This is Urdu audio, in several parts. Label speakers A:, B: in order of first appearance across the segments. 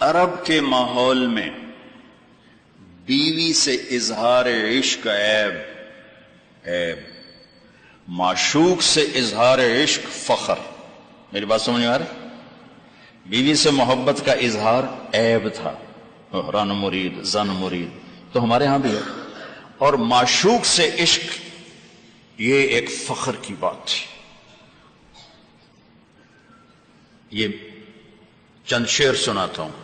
A: عرب کے ماحول میں بیوی سے اظہار عشق عیب، معشوق سے اظہار عشق فخر. میری بات سمجھ میں آ رہی؟ بیوی سے محبت کا اظہار عیب تھا، رن مرید زن مرید، تو ہمارے ہاں بھی ہے. اور معشوق سے عشق یہ ایک فخر کی بات تھی. یہ چند شعر سناتا ہوں.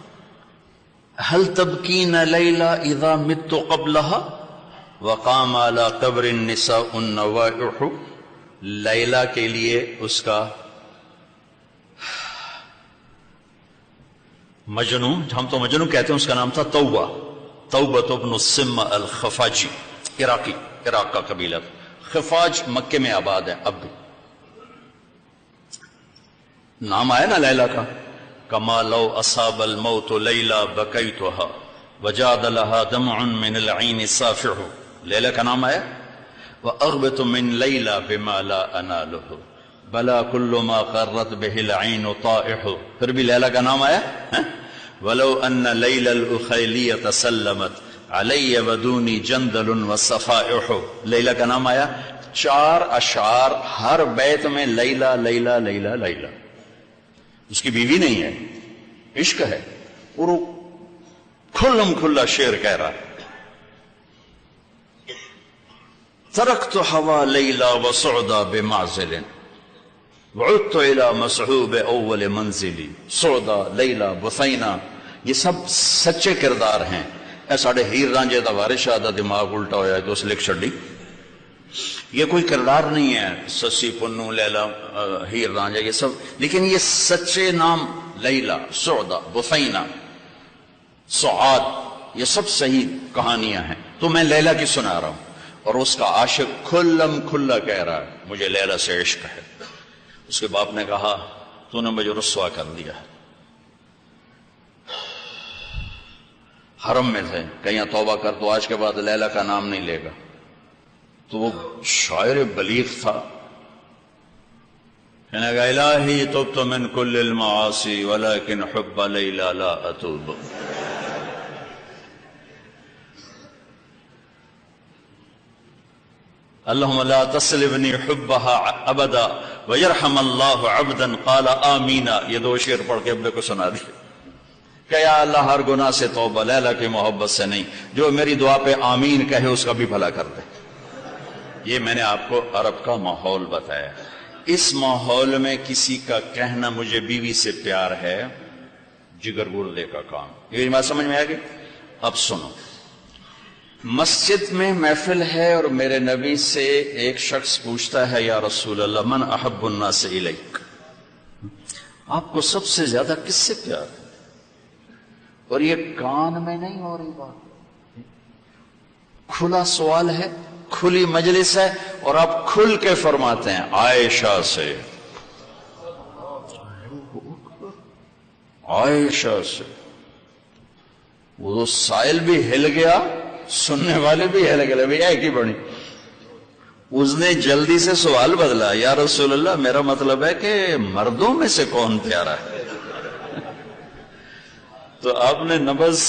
A: هل تبکین لیلا اذا مت قبلها وقام على قبر النساء النوائح. لیلا کے لیے اس کا مجنون، ہم تو مجنون کہتے ہیں، اس کا نام تھا توبہ، توبہ ابن السم الخفاجی، عراق کا قبیلہ. خفاج مکے میں آباد ہے اب بھی. نام آیا نا لیلا کا. کما لو اصاب الموت لیلا بکیتها وجاد لها دمع من العین صافح. لیلا کا نام آیا. واغبط من لیلا بما لا اناله بلا كل ما قرت به العین طائح. پھر بھی لیلا کا نام آیا. ولو ان لیلا الاخیلیۃ سلمت علی ودونی جندل وصفائح. لیلا کا نام آیا. 4 اشعار ہر بیت میں لیلا لیلا لیلا لیلا. اس کی بیوی نہیں ہے، عشق ہے، اور وہ کھلم کھلا شعر کہہ رہا ہے. ترکت ہوا لیلا وسعدا بمعزل وعدت الى مسحوب اول منزلی. سعدا، لیلا، بثینا، یہ سب سچے کردار ہیں. اے ساڑھے ہیر رانجے دا وارث شاہ دا دماغ الٹا ہویا ہے تو اس لکھ چھڑی. یہ کوئی کردار نہیں ہے، سسی پنو لیلا ہیر رانجا یہ سب، لیکن یہ سچے نام لیلا، سعدا، بثینا، سعاد، یہ سب صحیح کہانیاں ہیں. تو میں لیلا کی سنا رہا ہوں اور اس کا عاشق کھلم کھلا کہہ رہا ہے مجھے لیلا سے عشق ہے. اس کے باپ نے کہا تو نے مجھے رسوا کر دیا. حرم میں تھے، کہیں توبہ کر تو آج کے بعد لیلا کا نام نہیں لے گا. تو وہ شاعر بلیغ تھا، کہنے لگا الہی تبت من کل المعاصی ولکن حب لیلا لا اتوب. اللہم لا تسلبنی حبها ابدا ویرحم اللہ عبدا قال آمین. یہ 2 شعر پڑھ کے ابنے کو سنا دی کہ یا اللہ ہر گناہ سے توبہ، لیلا کی محبت سے نہیں. جو میری دعا پہ آمین کہے اس کا بھی بھلا کر دے. یہ میں نے آپ کو عرب کا ماحول بتایا. اس ماحول میں کسی کا کہنا مجھے بیوی سے پیار ہے جگر گردے کا کام. یہ بات سمجھ میں آ گئی؟ اب سنو. مسجد میں محفل ہے اور میرے نبی سے ایک شخص پوچھتا ہے یا رسول اللہ من احب الناس الیک، آپ کو سب سے زیادہ کس سے پیار ہے؟ اور یہ کان میں نہیں ہو رہی بات، کھلا سوال ہے، کھلی مجلس ہے، اور آپ کھل کے فرماتے ہیں عائشہ سے. عائشہ سے. وہ سائل بھی ہل گیا، سننے والے بھی ہل گئے، بھئی ایک ہی بڑی. اس نے جلدی سے سوال بدلا، یا رسول اللہ میرا مطلب ہے کہ مردوں میں سے کون پیارا ہے؟ تو آپ نے نبض